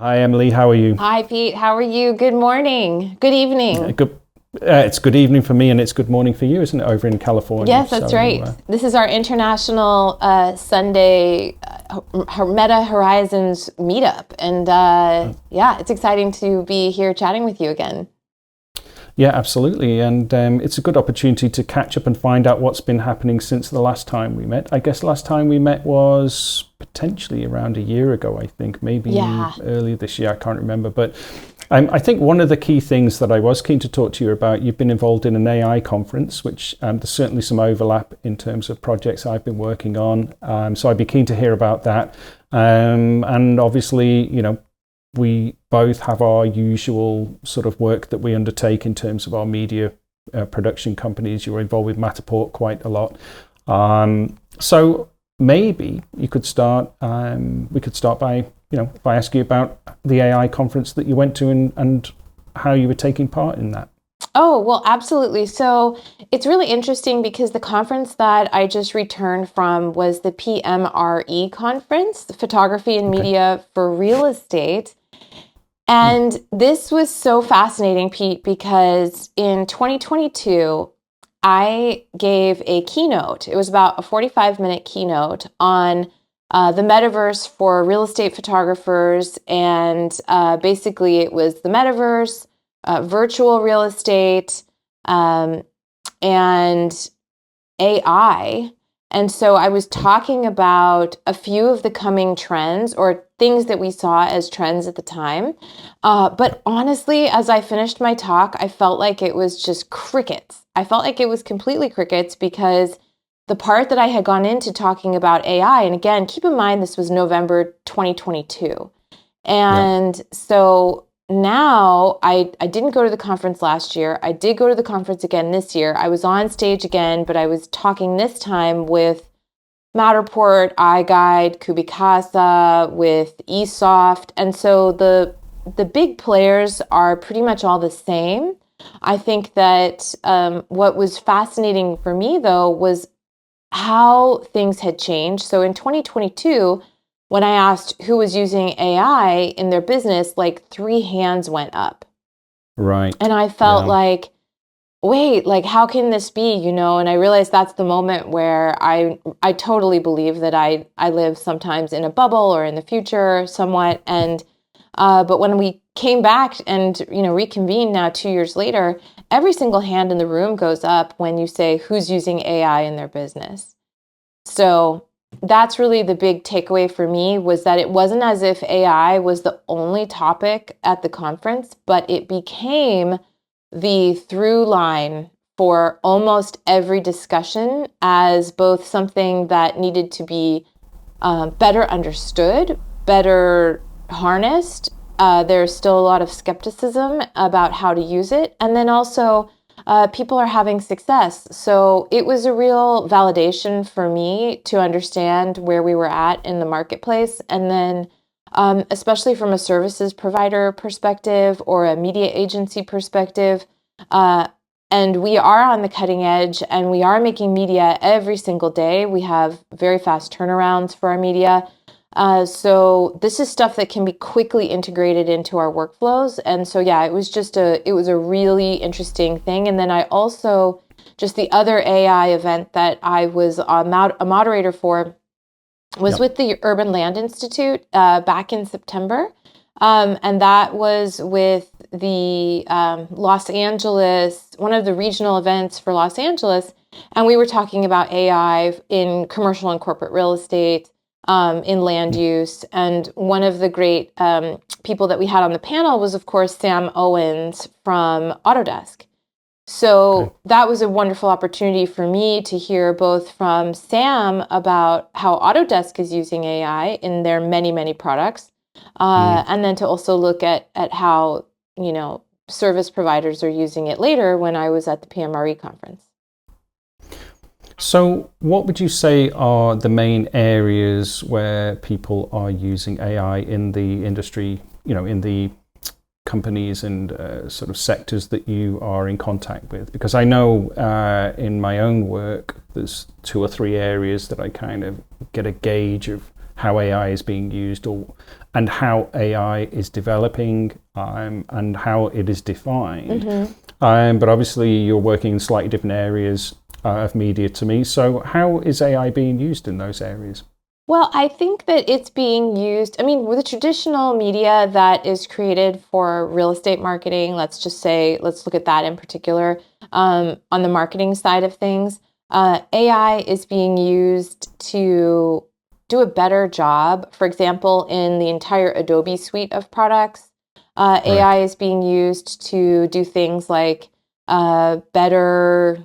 Hi, Emily. How are you? Hi, Pete. How are you? Good morning. Good evening. Good. It's good evening for me, and it's good morning for you, isn't it, over in California? Yes, that's right. This is our international Sunday Meta Horizons meetup. And yeah, it's exciting to be here chatting with you again. Yeah, absolutely. And it's a good opportunity to catch up and find out what's been happening since the last time we met. I guess last time we met was potentially around a year ago, I think, maybe early this year. I can't remember. But I think one of the key things that I was keen to talk to you about, you've been involved in an AI conference, which there's certainly some overlap in terms of projects I've been working on. So I'd be keen to hear about that. And obviously, we both have our usual sort of work that we undertake in terms of our media production companies. You're involved with Matterport quite a lot. So maybe you could start, we could start by asking you about the AI conference that you went to and how you were taking part in that. Oh, well, absolutely. So it's really interesting because the conference that I just returned from was the PMRE conference, Photography and Media for Real Estate. And this was so fascinating, Pete, because in 2022, I gave a keynote. It was about a 45-minute keynote on the metaverse for real estate photographers. And basically, it was the metaverse, virtual real estate, and AI. And so I was talking about a few of the coming trends or things that we saw as trends at the time. But honestly, as I finished my talk, I felt like it was just crickets. I felt like it was completely crickets because the part that I had gone into talking about AI, and again, keep in mind, this was November 2022. And so now I didn't go to the conference last year. I did go to the conference again this year. I was on stage again, but I was talking this time with Matterport, iGuide, Kubicasa, with eSoft. And so the big players are pretty much all the same. I think that what was fascinating for me, though, was how things had changed. So in 2022, when I asked who was using AI in their business, like 3 hands went up. Right. And I felt like, wait, like, how can this be, And I realized that's the moment where I totally believe that I live sometimes in a bubble or in the future somewhat. And, but when we came back and, reconvened now 2 years later, every single hand in the room goes up when you say who's using AI in their business. So that's really the big takeaway for me, was that it wasn't as if AI was the only topic at the conference, but it became the through line for almost every discussion as both something that needed to be better understood, better harnessed. There's still a lot of skepticism about how to use it. And then also, people are having success. So it was a real validation for me to understand where we were at in the marketplace. And then, especially from a services provider perspective or a media agency perspective, and we are on the cutting edge and we are making media every single day. We have very fast turnarounds for our media. So this is stuff that can be quickly integrated into our workflows. And so, yeah, it was a really interesting thing. And then I also, just the other AI event that I was a moderator for was with the Urban Land Institute back in September. And that was with the Los Angeles, one of the regional events for Los Angeles. And we were talking about AI in commercial and corporate real estate, in land use. And one of the great people that we had on the panel was, of course, Sam Owens from Autodesk. So that was a wonderful opportunity for me to hear both from Sam about how Autodesk is using AI in their many, many products, and then to also look at how, service providers are using it later when I was at the PMRE conference. So what would you say are the main areas where people are using AI in the industry, in the companies and sort of sectors that you are in contact with? Because I know in my own work, there's 2 or 3 areas that I kind of get a gauge of how AI is being used, and how AI is developing, and how it is defined. But obviously you're working in slightly different areas of media to me. So how is AI being used in those areas? Well, I think that it's being used, I mean, with the traditional media that is created for real estate marketing, let's look at that in particular, on the marketing side of things, AI is being used to do a better job. For example, in the entire Adobe suite of products, AI is being used to do things like better,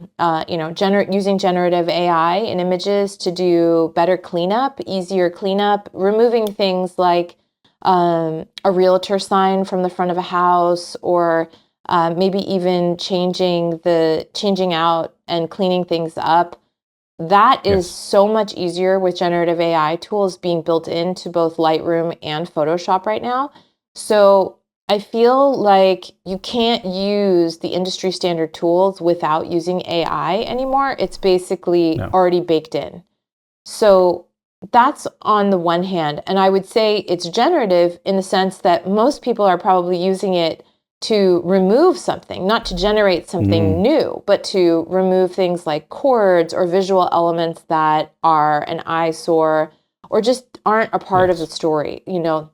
using generative AI in images to do better cleanup, easier cleanup, removing things like a realtor sign from the front of a house, or maybe even changing out and cleaning things up. That is so much easier with generative AI tools being built into both Lightroom and Photoshop right now. So I feel like you can't use the industry standard tools without using AI anymore. It's basically already baked in. So that's on the one hand. And I would say it's generative in the sense that most people are probably using it to remove something, not to generate something new, but to remove things like chords or visual elements that are an eyesore or just aren't a part of the story.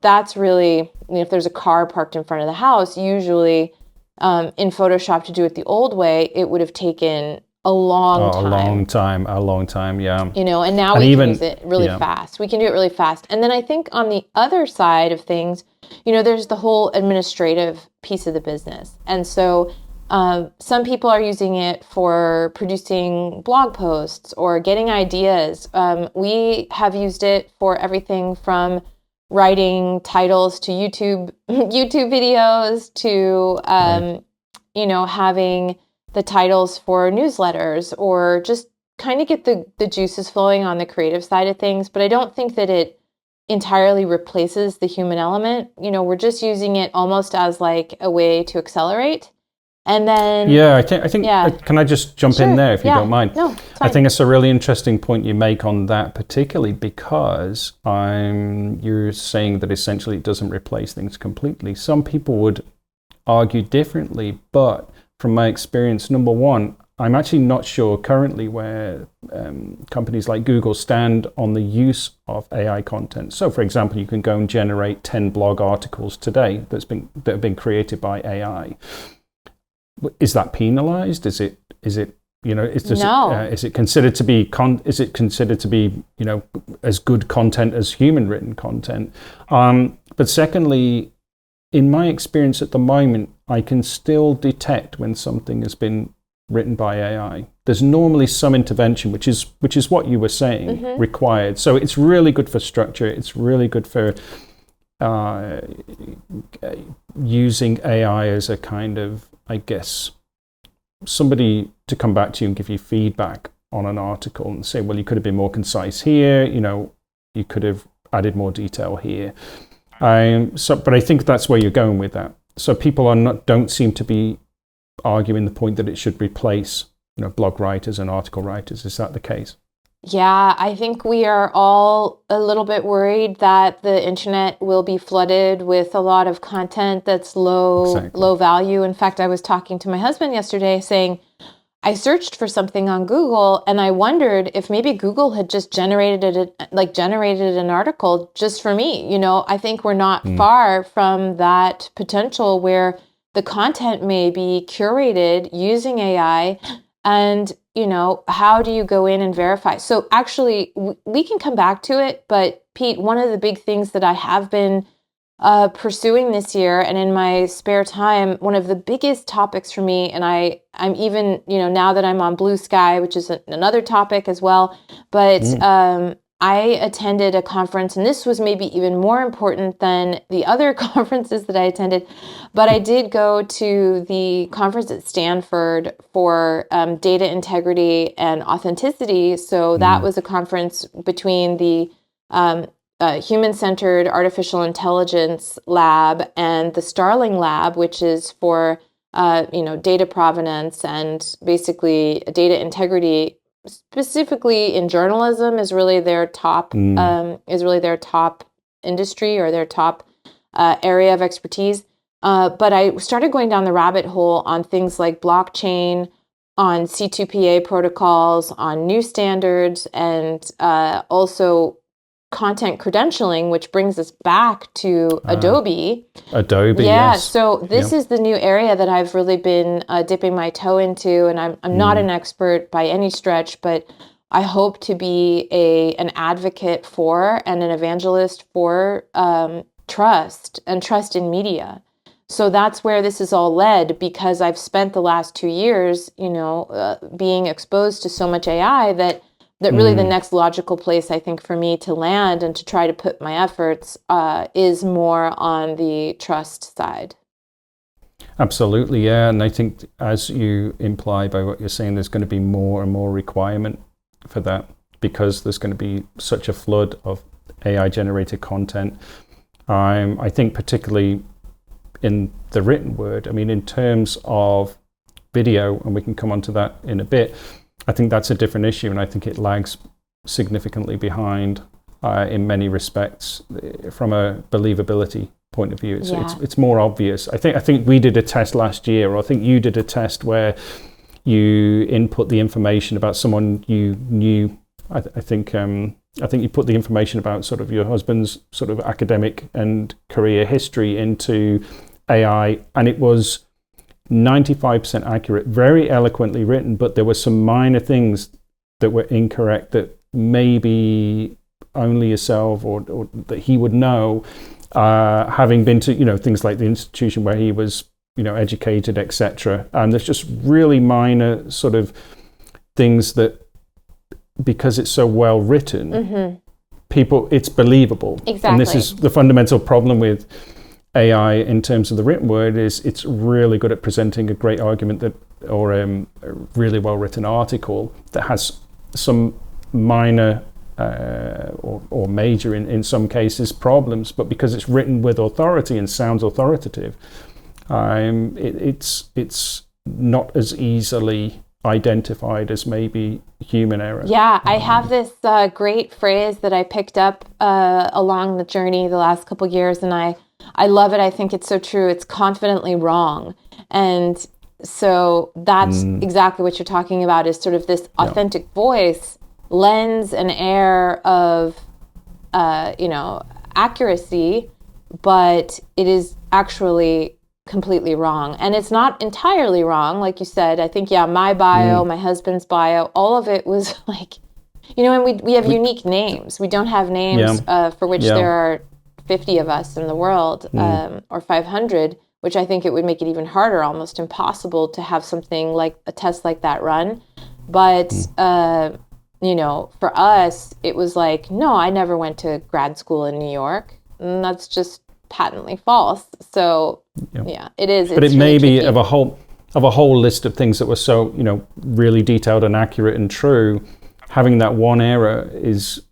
That's really, if there's a car parked in front of the house, usually in Photoshop to do it the old way, it would have taken a long time. A long time, yeah. And now we can use it really fast. We can do it really fast. And then I think on the other side of things, there's the whole administrative piece of the business. And so some people are using it for producing blog posts or getting ideas. We have used it for everything from writing titles to YouTube videos to, having the titles for newsletters, or just kind of get the juices flowing on the creative side of things. But I don't think that it entirely replaces the human element. We're just using it almost as like a way to accelerate. And then I think can I just jump in there if you don't mind? No, I think it's a really interesting point you make on that, particularly because you're saying that essentially it doesn't replace things completely. Some people would argue differently, but from my experience, number one, I'm actually not sure currently where companies like Google stand on the use of AI content. So, for example, you can go and generate 10 blog articles today that have been created by AI. Is that penalized? Is it considered to be as good content as human written content? But secondly, in my experience at the moment, I can still detect when something has been written by AI. There's normally some intervention, which is what you were saying, required. So it's really good for structure. It's really good for using AI as a kind of, I guess, somebody to come back to you and give you feedback on an article and say, well, you could have been more concise here. You could have added more detail here. But I think that's where you're going with that. So people don't seem to be arguing the point that it should replace, blog writers and article writers. Is that the case? Yeah, I think we are all a little bit worried that the internet will be flooded with a lot of content that's low value. In fact, I was talking to my husband yesterday saying, I searched for something on Google and I wondered if maybe Google had just generated an article just for me. I think we're not far from that potential where the content may be curated using AI. And, how do you go in and verify? So actually, we can come back to it. But Pete, one of the big things that I have been pursuing this year and in my spare time, one of the biggest topics for me, and I'm even, now that I'm on Blue Sky, which is another topic as well, but I attended a conference, and this was maybe even more important than the other conferences that I attended, but I did go to the conference at Stanford for data integrity and authenticity. So that was a conference between the Human-Centered Artificial Intelligence Lab and the Starling Lab, which is for data provenance and basically data integrity specifically in journalism is really their top industry or their top area of expertise. But I started going down the rabbit hole on things like blockchain, on C2PA protocols, on new standards, and also content credentialing, which brings us back to Adobe. Adobe, yeah. yes. So this is the new area that I've really been dipping my toe into, and I'm not an expert by any stretch, but I hope to be an advocate for and an evangelist for trust in media. So that's where this is all led, because I've spent the last 2 years, being exposed to so much AI that really the next logical place, I think, for me to land and to try to put my efforts is more on the trust side. Absolutely, yeah. And I think, as you imply by what you're saying, there's going to be more and more requirement for that, because there's going to be such a flood of AI-generated content. I think particularly in the written word, I mean, in terms of video, and we can come on to that in a bit, I think that's a different issue, and I think it lags significantly behind in many respects from a believability point of view. It's more obvious. I think we did a test last year, or I think you did a test where you input the information about someone you knew. I think you put the information about sort of your husband's sort of academic and career history into AI, and it was 95% accurate, very eloquently written, but there were some minor things that were incorrect that maybe only yourself or that he would know, having been to things like the institution where he was educated, etc. And there's just really minor sort of things that, because it's so well written, it's believable. Exactly. And this is the fundamental problem with AI in terms of the written word, is it's really good at presenting a great argument or a really well written article that has some minor or major in some cases problems, but because it's written with authority and sounds authoritative, it's not as easily identified as maybe human error. Yeah, I have this great phrase that I picked up along the journey the last couple of years, and I love it. I think it's so true. It's confidently wrong. And so that's exactly what you're talking about, is sort of this authentic voice lends an air of, accuracy, but it is actually completely wrong. And it's not entirely wrong. Like you said, I think, my bio, my husband's bio, all of it was like, and we have unique names. We don't have names for which there are 50 of us in the world, or 500, which I think it would make it even harder, almost impossible to have something like a test like that run. But, for us, it was like, no, I never went to grad school in New York. And that's just patently false. So, it is. But it may really be tricky. of a whole list of things that were so, really detailed and accurate and true. Having that one error is,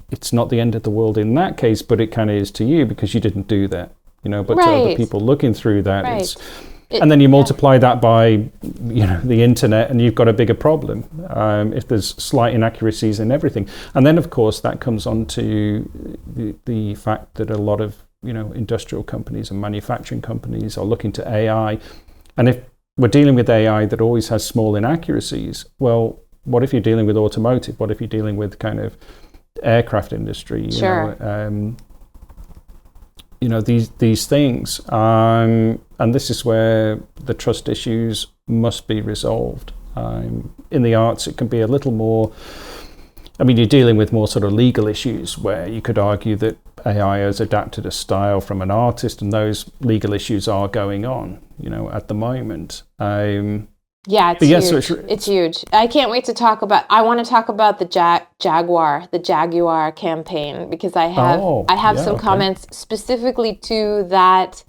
it's not the end of the world in that case, but it kind of is to you because you didn't do that, but to other people looking through that, and then you multiply that by, the internet, and you've got a bigger problem if there's slight inaccuracies in everything. And then, of course, that comes on to the fact that a lot of, industrial companies and manufacturing companies are looking to AI. And if we're dealing with AI that always has small inaccuracies, well, what if you're dealing with automotive? What if you're dealing with kind of aircraft industry? These things, and this is where the trust issues must be resolved. In the arts, it can be a little more. You're dealing with more sort of legal issues where you could argue that AI has adapted a style from an artist, and those legal issues are going on, at the moment. It's huge. It's huge. I can't wait to talk about. I want to talk about the Jaguar campaign, because I have some comments specifically to that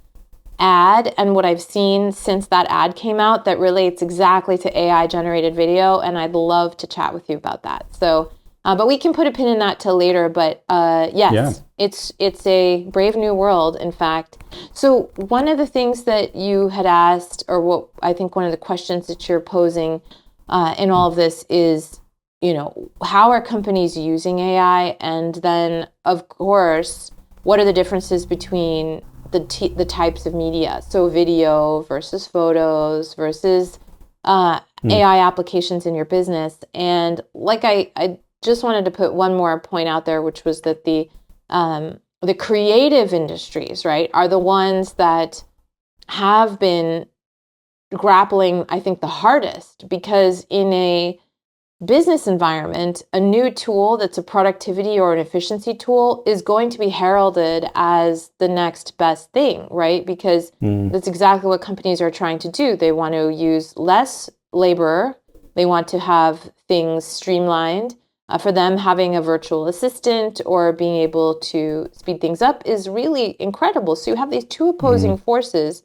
ad and what I've seen since that ad came out that relates exactly to AI generated video, and I'd love to chat with you about that. So But we can put a pin in that till later. But yes, it's a brave new world, in fact. So one of the things that you had asked, or what I think one of the questions that you're posing in all of this is, how are companies using AI? And then, of course, what are the differences between the types of media? So video versus photos versus AI applications in your business. And like I just wanted to put one more point out there, which was that the creative industries, right, are the ones that have been grappling, I think, the hardest, because in a business environment, a new tool that's a productivity or an efficiency tool is going to be heralded as the next best thing, right? Because that's exactly what companies are trying to do. They want to use less labor. They want to have things streamlined. For them, having a virtual assistant or being able to speed things up is really incredible. So you have these two opposing forces.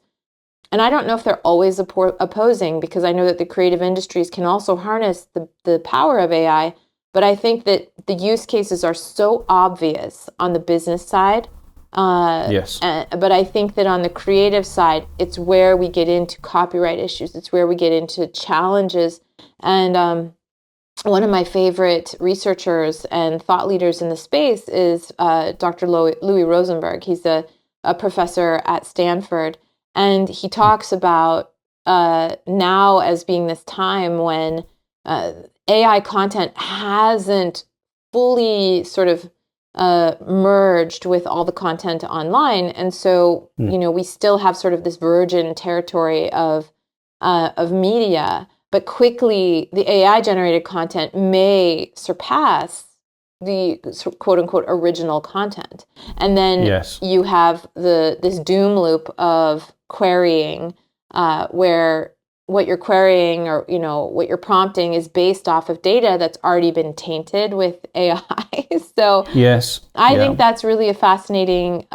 And I don't know if they're always opposing, because I know that the creative industries can also harness the power of AI. But I think that the use cases are so obvious on the business side. Yes. But I think that on the creative side, it's where we get into copyright issues. It's where we get into challenges. And one of my favorite researchers and thought leaders in the space is Dr. Louis Rosenberg. He's a professor at Stanford. And he talks about now as being this time when AI content hasn't fully sort of merged with all the content online. And so, we still have sort of this virgin territory of media. But quickly, the AI-generated content may surpass the quote unquote original content. And then you have this doom loop of querying, where what you're querying or what you're prompting is based off of data that's already been tainted with AI. So I think that's really a fascinating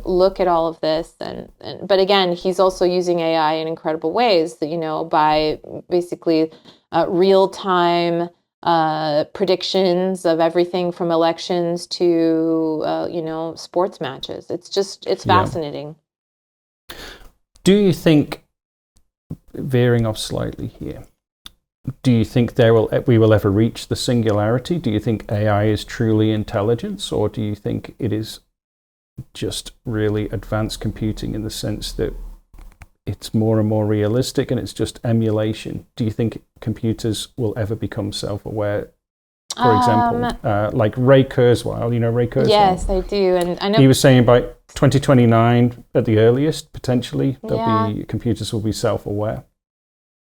look at all of this. And but again, he's also using AI in incredible ways, by basically real time predictions of everything from elections to sports matches. It's fascinating. Do you think, veering off slightly here, do you think we will ever reach the singularity? Do you think AI is truly intelligence, or do you think it is just really advanced computing in the sense that it's more and more realistic and it's just emulation? Do you think computers will ever become self-aware? For example, like Ray Kurzweil, Ray Kurzweil? Yes, I do. And I know he was saying by 2029 at the earliest, potentially, computers will be self-aware.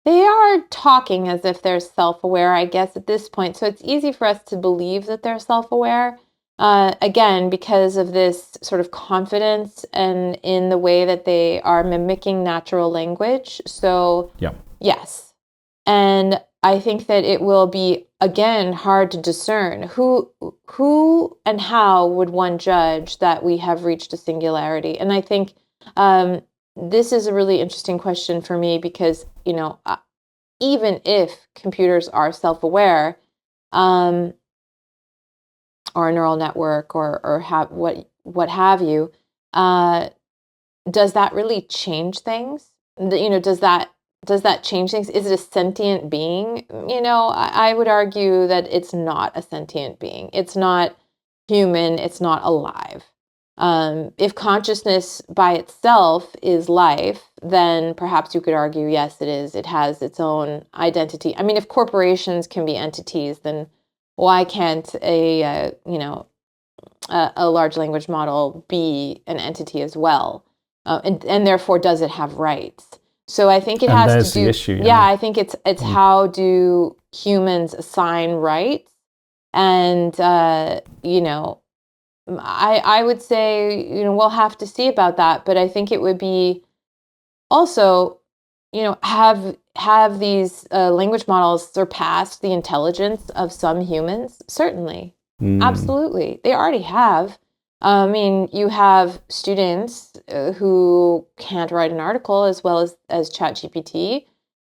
They are talking as if they're self-aware, I guess, at this point. So it's easy for us to believe that they're self-aware. Again, because of this sort of confidence and in the way that they are mimicking natural language. So yes. And I think that it will be, again, hard to discern who and how would one judge that we have reached a singularity. And I think this is a really interesting question for me, because even if computers are self-aware, or a neural network, or have what have you, does that really change things? Does that change things? Is it a sentient being? I would argue that it's not a sentient being. It's not human. It's not alive. If consciousness by itself is life, then perhaps you could argue, yes, it is. It has its own identity. I mean, if corporations can be entities, then why can't a large language model be an entity as well? And therefore, does it have rights? So I think it has to do. The issue, I think it's how do humans assign rights, and I would say we'll have to see about that. But I think it would be also have these language models surpassed the intelligence of some humans? Certainly, absolutely, they already have. I mean, you have students who can't write an article as well as ChatGPT.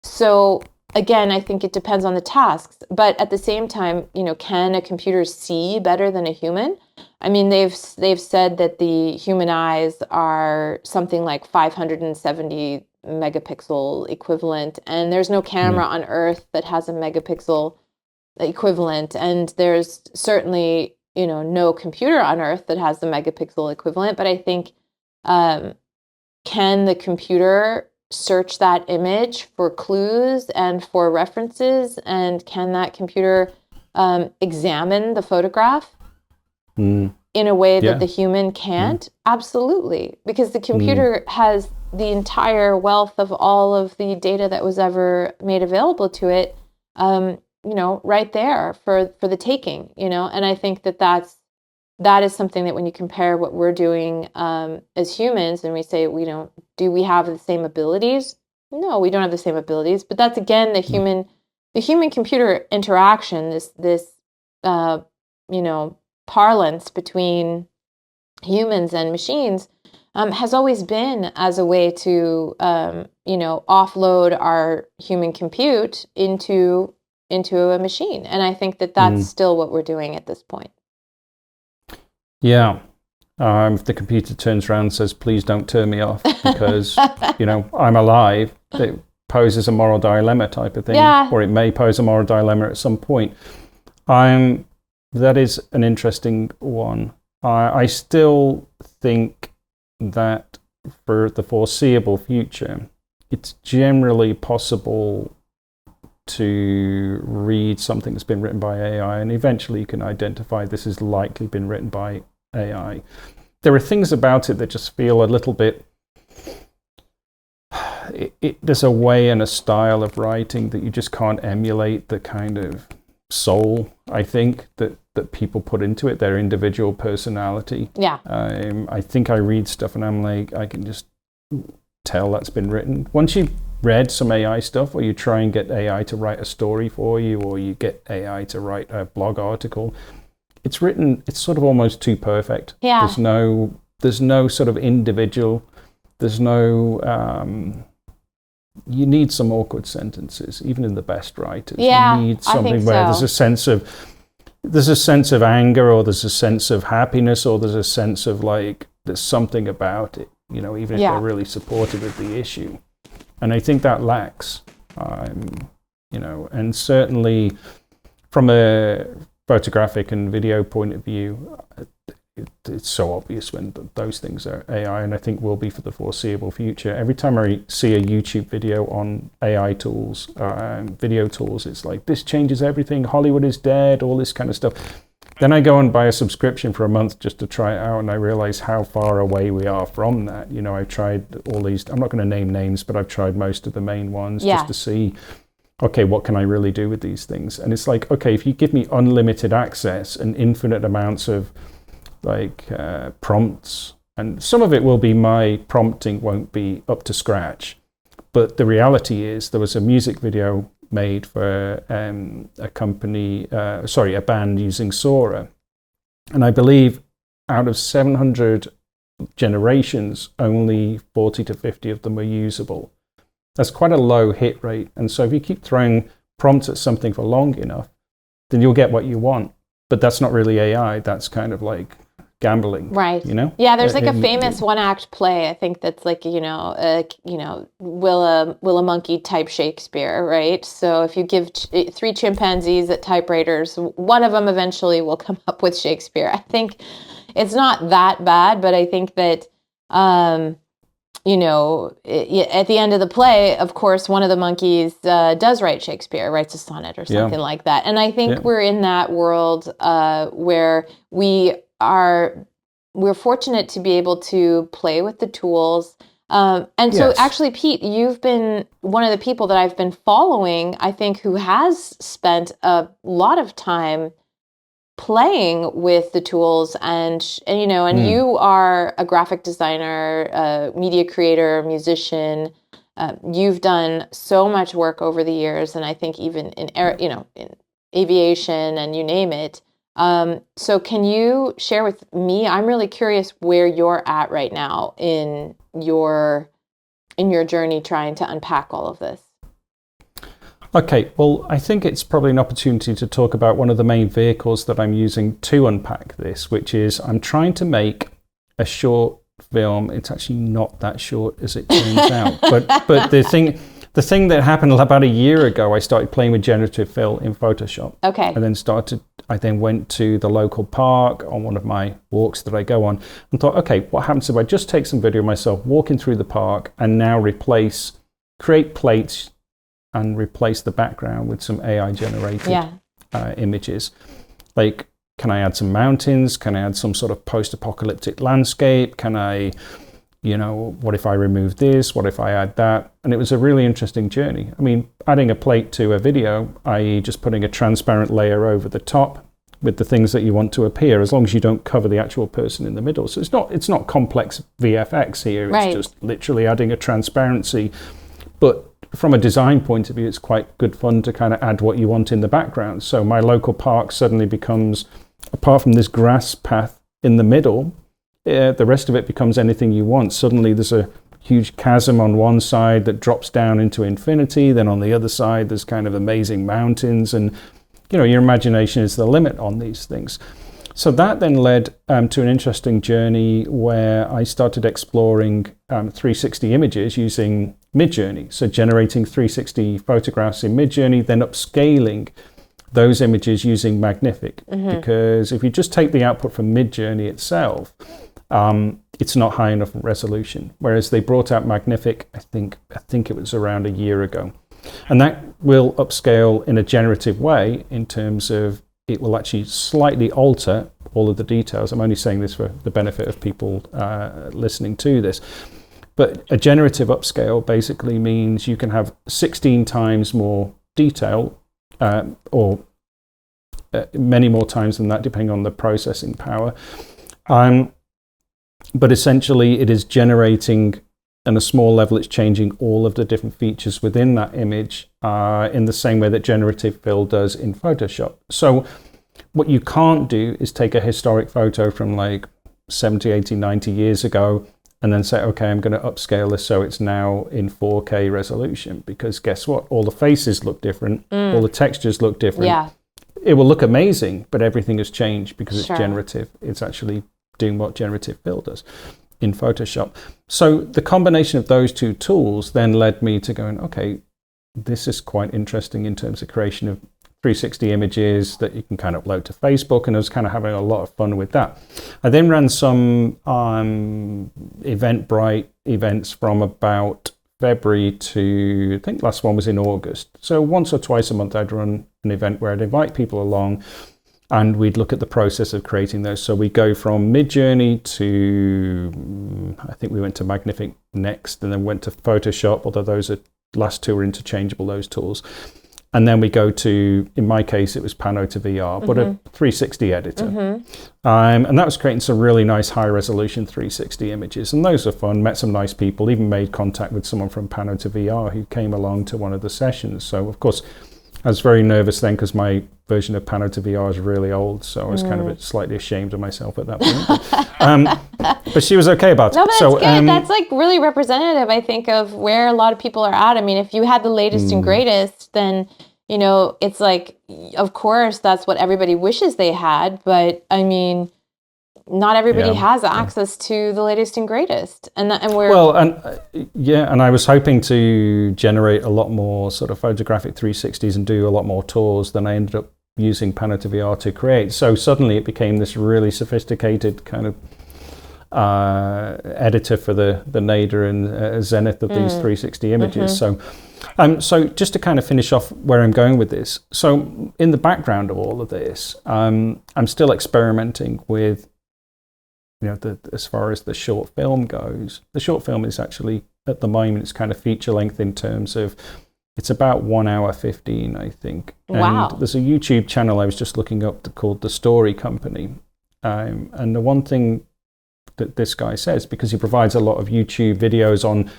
So again, I think it depends on the tasks. But at the same time, can a computer see better than a human? I mean, they've said that the human eyes are something like 570 megapixel equivalent, and there's no camera on Earth that has a megapixel equivalent, and there's certainly no computer on Earth that has the megapixel equivalent. But I think can the computer search that image for clues and for references, and can that computer examine the photograph in a way that the human can't? Absolutely, because the computer has the entire wealth of all of the data that was ever made available to it, right there for the taking, and I think that is something that when you compare what we're doing as humans, and we say do we have the same abilities? No, we don't have the same abilities, but that's again the human computer interaction, this parlance between humans and machines has always been as a way to offload our human compute into a machine, and I think that's still what we're doing at this point. Yeah. If the computer turns around and says, please don't turn me off because, I'm alive, it poses a moral dilemma type of thing. Yeah. Or it may pose a moral dilemma at some point. That is an interesting one. I still think that for the foreseeable future, it's generally possible to read something that's been written by AI, and eventually you can identify this has likely been written by AI. There are things about it that just feel a little bit... there's a way and a style of writing that you just can't emulate the kind of soul, I think, that people put into it, their individual personality. Yeah. I think I read stuff and I'm like, I can just tell that's been written. Once you've read some AI stuff, or you try and get AI to write a story for you, or you get AI to write a blog article, it's sort of almost too perfect. Yeah. There's no sort of individual, there's no... you need some awkward sentences, even in the best writers. Yeah, you need something I think where so. there's a sense of anger, or there's a sense of happiness, or there's a sense of like there's something about it, even if they're really supportive of the issue. And I think that lacks, and certainly from a photographic and video point of view, it's so obvious when those things are AI, and I think will be for the foreseeable future. Every time I see a YouTube video on AI tools, video tools, it's like, this changes everything, Hollywood is dead, all this kind of stuff. Then I go and buy a subscription for a month just to try it out, and I realize how far away we are from that. I've tried all these, I'm not going to name names, but I've tried most of the main ones just to see, okay, what can I really do with these things? And it's like, okay, if you give me unlimited access and infinite amounts of prompts, and some of it will be my prompting won't be up to scratch, but the reality is there was a music video made for a band using Sora, and I believe out of 700 generations, only 40 to 50 of them were usable. That's quite a low hit rate, and so if you keep throwing prompts at something for long enough, then you'll get what you want. But that's not really AI, that's kind of like gambling, right? Yeah, there's like a famous one-act play, I think, that's like will a monkey type Shakespeare, right? So if you give 3 chimpanzees at typewriters, one of them eventually will come up with Shakespeare. I think it's not that bad, but I think that at the end of the play, of course, one of the monkeys does write Shakespeare, writes a sonnet or something like that. And I think we're in that world where we're fortunate to be able to play with the tools. So actually, Pete, you've been one of the people that I've been following, I think, who has spent a lot of time playing with the tools, and you are a graphic designer, a media creator, musician. You've done so much work over the years, and I think even in aviation and you name it. So can you share with me? I'm really curious where you're at right now in your journey trying to unpack all of this. Okay, well, I think it's probably an opportunity to talk about one of the main vehicles that I'm using to unpack this, which is I'm trying to make a short film. It's actually not that short as it turns out. But the thing that happened about a year ago, I started playing with generative fill in Photoshop. Okay. I then went to the local park on one of my walks that I go on and thought, okay, what happens if I just take some video of myself walking through the park and now create plates and replace the background with some AI generated images. Like, can I add some mountains? Can I add some sort of post-apocalyptic landscape? Can I, what if I remove this? What if I add that? And it was a really interesting journey. I mean, adding a plate to a video, i.e. just putting a transparent layer over the top with the things that you want to appear, as long as you don't cover the actual person in the middle. So it's not complex VFX here. It's just literally adding a transparency. But from a design point of view, it's quite good fun to kind of add what you want in the background. So my local park suddenly becomes, apart from this grass path in the middle, the rest of it becomes anything you want. Suddenly there's a huge chasm on one side that drops down into infinity. Then on the other side, there's kind of amazing mountains. And, your imagination is the limit on these things. So that then led to an interesting journey where I started exploring 360 images using Midjourney. So generating 360 photographs in Midjourney, then upscaling those images using Magnific. Because if you just take the output from Midjourney itself, it's not high enough resolution. Whereas they brought out Magnific, I think it was around a year ago. And that will upscale in a generative way in terms of it will actually slightly alter all of the details. I'm only saying this for the benefit of people listening to this. But a generative upscale basically means you can have 16 times more detail or many more times than that, depending on the processing power. But essentially, it is generating, on a small level, it's changing all of the different features within that image in the same way that generative fill does in Photoshop. So what you can't do is take a historic photo from like 70, 80, 90 years ago and then say, okay, I'm going to upscale this so it's now in 4K resolution. Because guess what? All the faces look different. All the textures look different. Yeah. It will look amazing, but everything has changed because it's generative. It's actually doing what generative fill does in Photoshop. So the combination of those two tools then led me to going, okay, this is quite interesting in terms of creation of 360 images that you can kind of upload to Facebook, and I was kind of having a lot of fun with that. I then ran some Eventbrite events from about February to, I think last one was in August. So once or twice a month I'd run an event where I'd invite people along and we'd look at the process of creating those. So we go from Midjourney to, I think we went to Magnific next, and then went to Photoshop, although those last two are interchangeable, those tools. And then we go to, in my case, it was Pano to VR, but a 360 editor. And that was creating some really nice high resolution 360 images. And those are fun, met some nice people, even made contact with someone from Pano to VR who came along to one of the sessions. So of course, I was very nervous then because my version of Pano to VR is really old, so I was kind of slightly ashamed of myself at that point. But she was okay about it. No, that's good. That's like really representative, I think, of where a lot of people are at. I mean, if you had the latest and greatest, then, it's like, of course, that's what everybody wishes they had. But I mean, not everybody has access to the latest and greatest. And I was hoping to generate a lot more sort of photographic 360s and do a lot more tours than I ended up using Pano to VR to create. So suddenly it became this really sophisticated kind of editor for the nadir and zenith of these 360 images. So just to kind of finish off where I'm going with this. So in the background of all of this, I'm still experimenting with, as far as the short film goes. The short film is actually, at the moment, it's kind of feature length in terms of, it's about 1 hour 15, I think. Wow. And there's a YouTube channel I was just looking up called The Story Company. And the one thing that this guy says, because he provides a lot of YouTube videos on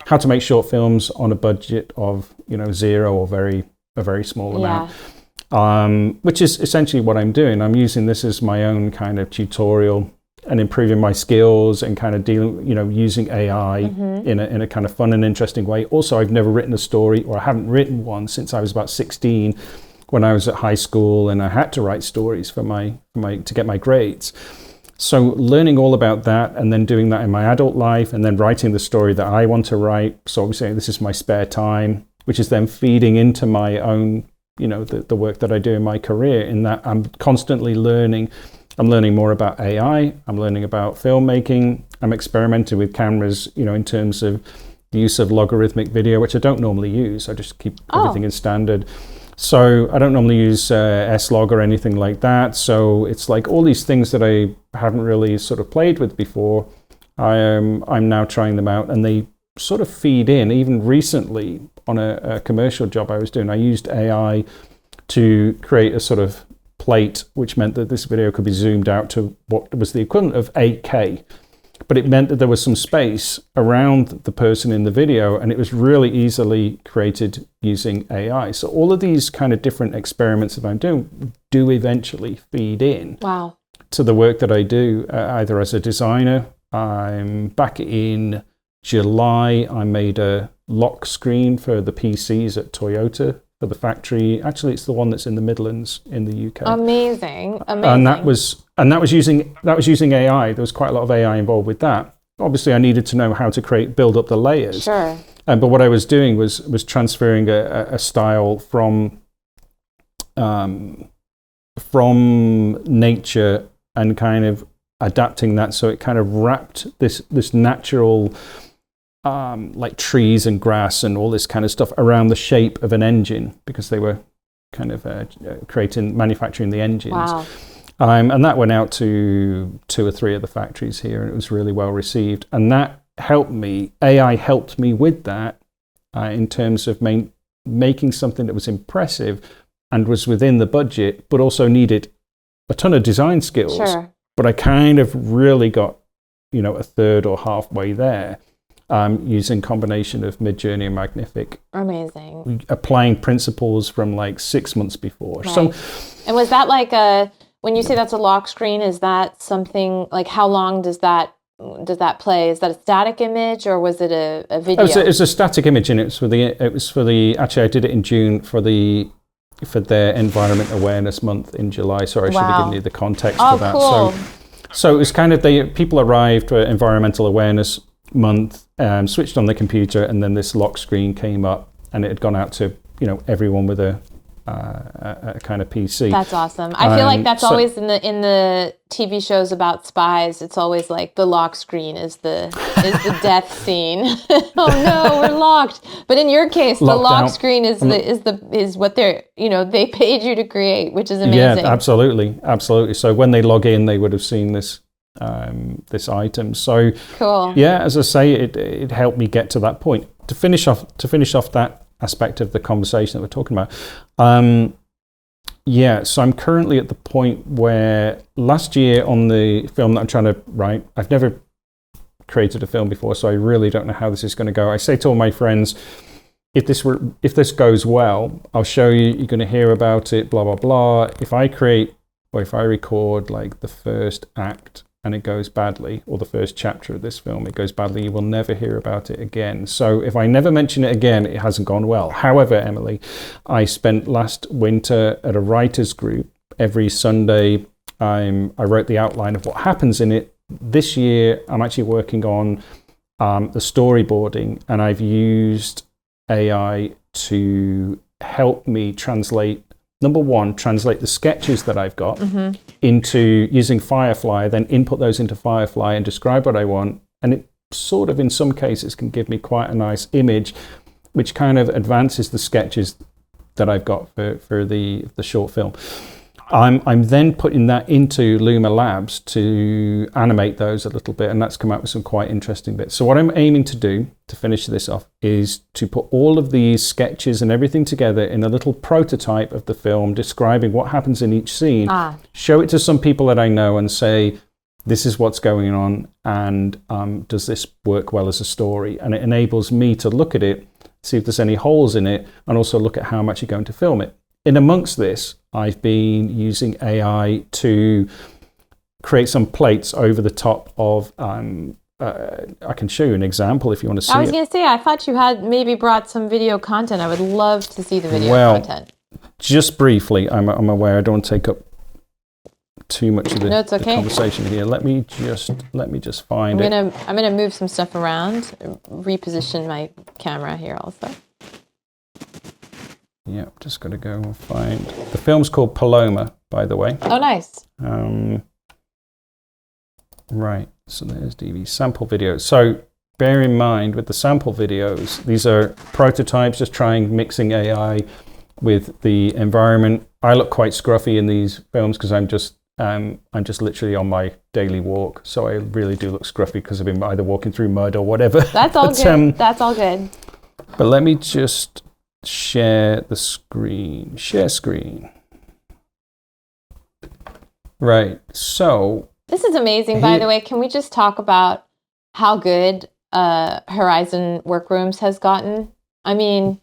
how to make short films on a budget of, 0 or a very small amount, which is essentially what I'm doing. I'm using this as my own kind of tutorial and improving my skills and kind of dealing, using AI in a kind of fun and interesting way. Also, I've never written a story, or I haven't written one since I was about 16 when I was at high school, and I had to write stories for to get my grades. So learning all about that and then doing that in my adult life and then writing the story that I want to write. So obviously this is my spare time, which is then feeding into my own, the work that I do in my career, in that I'm constantly learning. I'm learning more about AI. I'm learning about filmmaking. I'm experimenting with cameras, in terms of the use of logarithmic video, which I don't normally use. I just keep everything in standard. So I don't normally use S-Log or anything like that. So it's like all these things that I haven't really sort of played with before. I'm now trying them out, and they sort of feed in. Even recently on a commercial job I was doing, I used AI to create a sort of plate, which meant that this video could be zoomed out to what was the equivalent of 8K. But it meant that there was some space around the person in the video, and it was really easily created using AI. So all of these kind of different experiments that I'm doing do eventually feed in to the work that I do, either as a designer. Back in July, I made a lock screen for the PCs at Toyota for the factory. Actually, it's the one that's in the Midlands in the UK. Amazing. And that was using AI. There was quite a lot of AI involved with that. Obviously, I needed to know how to build up the layers. Sure. But what I was doing was transferring a style from nature and kind of adapting that, so it kind of wrapped this natural, like trees and grass and all this kind of stuff around the shape of an engine, because they were kind of manufacturing the engines. Wow. And that went out to 2 or 3 of the factories here, and it was really well received. And that helped me. AI helped me with that in terms of making something that was impressive and was within the budget, but also needed a ton of design skills. Sure. But I kind of really got, a third or halfway there, using combination of Midjourney and Magnific. Amazing. Applying principles from like 6 months before. Right. So, and was that like when you say that's a lock screen, is that something like, how long does that play? Is that a static image, or was it a video? It was a static image, and it was for the actually I did it in June for their Environment Awareness Month in July. Sorry, I should have given you the context for that. Cool. So it was kind of people arrived for Environmental Awareness Month, switched on the computer, and then this lock screen came up, and it had gone out to everyone with a kind of PC. That's awesome. I feel like that's always in the TV shows about spies. It's always like the lock screen is the death scene. Oh no, we're locked. But in your case, the lock screen is what they're they paid you to create, which is amazing. Yeah, absolutely. So when they log in, they would have seen this item. So cool. Yeah, as I say, it helped me get to that point. To finish off that aspect of the conversation that we're talking about. So I'm currently at the point where last year on the film that I'm trying to write, I've never created a film before, so I really don't know how this is going to go. I say to all my friends, if this goes well, I'll show you, you're going to hear about it, blah, blah, blah. If I record like the first act and it goes badly, or the first chapter of this film, it goes badly, you will never hear about it again. So if I never mention it again, it hasn't gone well. However, Emily, I spent last winter at a writer's group. Every Sunday, I wrote the outline of what happens in it. This year, I'm actually working on the storyboarding, and I've used AI to help me translate the sketches that I've got into using Firefly, then input those into Firefly and describe what I want. And it sort of, in some cases, can give me quite a nice image, which kind of advances the sketches that I've got for the short film. I'm then putting that into Luma Labs to animate those a little bit, and that's come out with some quite interesting bits. So what I'm aiming to do to finish this off is to put all of these sketches and everything together in a little prototype of the film, describing what happens in each scene, show it to some people that I know and say, this is what's going on, and does this work well as a story? And it enables me to look at it, see if there's any holes in it, and also look at how much you're going to film it. In amongst this, I've been using AI to create some plates over the top of. I can show you an example if you want to see it. I was going to say, I thought you had maybe brought some video content. I would love to see the video content. Just briefly, I'm aware I don't want to take up too much of the conversation here. Let me just find it. I'm gonna move some stuff around, reposition my camera here also. Yeah, just got to go and find. The film's called Paloma, by the way. Oh, nice. Right, so there's DV sample videos. So bear in mind with the sample videos, these are prototypes, just trying mixing AI with the environment. I look quite scruffy in these films because I'm just literally on my daily walk. So I really do look scruffy because I've been either walking through mud or whatever. That's all good. That's all good. But let me just share the screen. Share screen. Right, so... This is amazing, by the way. Can we just talk about how good Horizon Workrooms has gotten? I mean...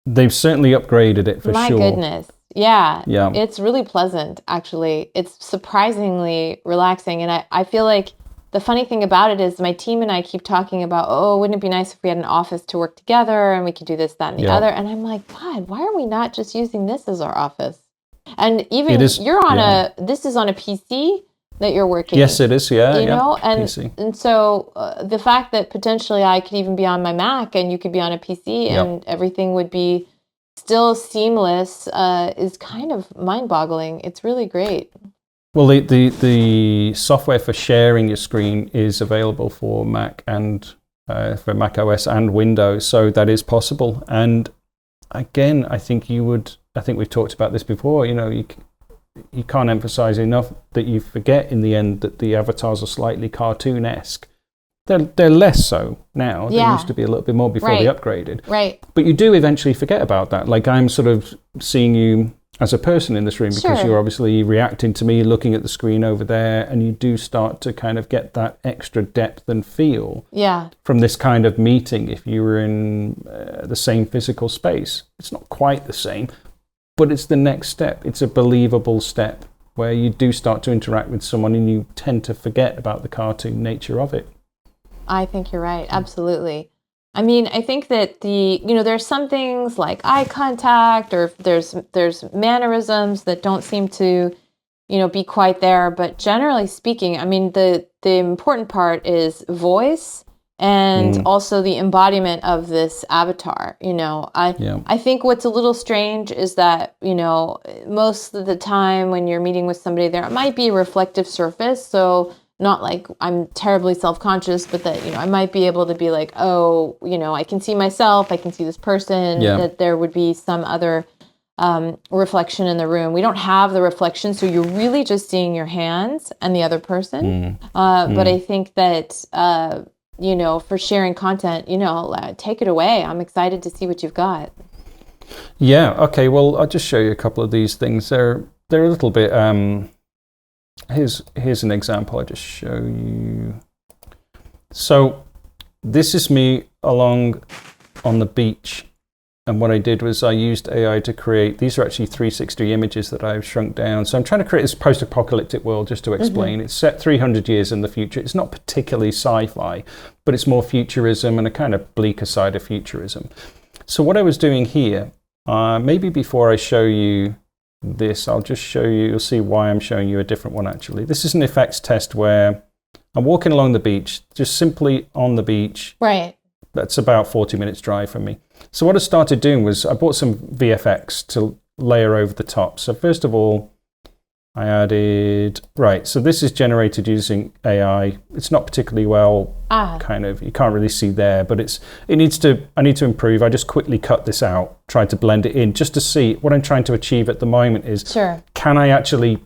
They've certainly upgraded it for sure. My goodness. Yeah. Yeah. It's really pleasant, actually. It's surprisingly relaxing. And I feel like the funny thing about it is my team and I keep talking about, oh, wouldn't it be nice if we had an office to work together and we could do this, that, and the other. And I'm like, God, why are we not just using this as our office? And even you're on this is on a PC that you're working. Yes, it is. Yeah. You know, and so the fact that potentially I could even be on my Mac and you could be on a PC and everything would be still seamless is kind of mind-boggling. It's really great. Well, the software for sharing your screen is available for Mac and for Mac OS and Windows, so that is possible. And again, I think we've talked about this before. You know, you can't emphasize enough that you forget in the end that the avatars are slightly cartoon-esque. They're less so now. They used to be a little bit more before they upgraded. Right. But you do eventually forget about that. Like I'm sort of seeing you as a person in this room because you're obviously reacting to me, looking at the screen over there, and you do start to kind of get that extra depth and feel from this kind of meeting if you were in the same physical space. It's not quite the same, but it's the next step. It's a believable step where you do start to interact with someone and you tend to forget about the cartoon nature of it. I think you're right. Absolutely. I mean, I think that there's some things like eye contact or there's mannerisms that don't seem to, be quite there. But generally speaking, I mean, the important part is voice and also the embodiment of this avatar. I think what's a little strange is that, most of the time when you're meeting with somebody, there might be a reflective surface. So not like I'm terribly self-conscious, but that, I might be able to be like, oh, I can see myself, I can see this person, that there would be some other reflection in the room. We don't have the reflection, so you're really just seeing your hands and the other person. But I think that, for sharing content, take it away. I'm excited to see what you've got. Yeah, okay, well, I'll just show you a couple of these things. They're a little bit... Here's an example. I'll just show you. So this is me along on the beach. And what I did was I used AI to create, these are actually 360 images that I've shrunk down. So I'm trying to create this post-apocalyptic world just to explain. It's set 300 years in the future. It's not particularly sci-fi, but it's more futurism and a kind of bleaker side of futurism. So what I was doing here, maybe before I show you this, I'll just show you, you'll see why I'm showing you a different one actually. This is an effects test where I'm walking along the beach, just simply on the beach. Right. That's about 40 minutes drive from me. So what I started doing was I bought some VFX to layer over the top. So first of all, I added, so this is generated using AI. It's not particularly well, kind of, you can't really see there, but I need to improve. I just quickly cut this out, tried to blend it in just to see what I'm trying to achieve at the moment is, can I actually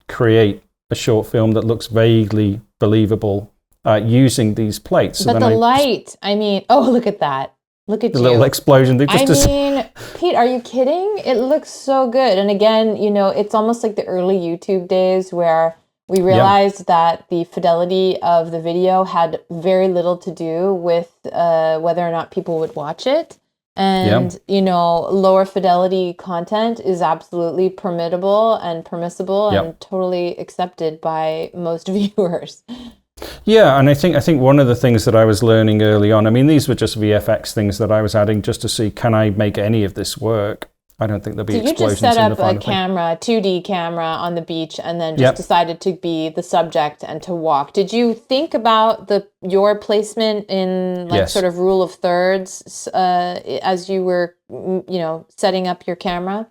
create a short film that looks vaguely believable using these plates? So but the light, look at that. Look at the little explosion. Pete, are you kidding? It looks so good. And again, it's almost like the early YouTube days where we realized that the fidelity of the video had very little to do with whether or not people would watch it. And, lower fidelity content is absolutely permissible and totally accepted by most viewers. Yeah, and I think one of the things that I was learning early on, I mean, these were just VFX things that I was adding just to see, can I make any of this work? I don't think there'll be explosions in the final thing. You just set up a camera, 2D camera on the beach, and then just decided to be the subject and to walk. Did you think about your placement in sort of rule of thirds as you were, setting up your camera?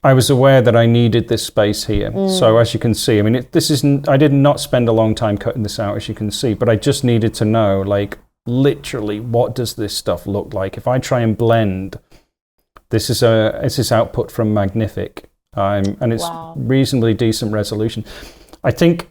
I was aware that I needed this space here. So as you can see, I mean, I did not spend a long time cutting this out, as you can see, but I just needed to know, like, literally, what does this stuff look like? If I try and blend, this is output from Magnific, and it's reasonably decent resolution. I think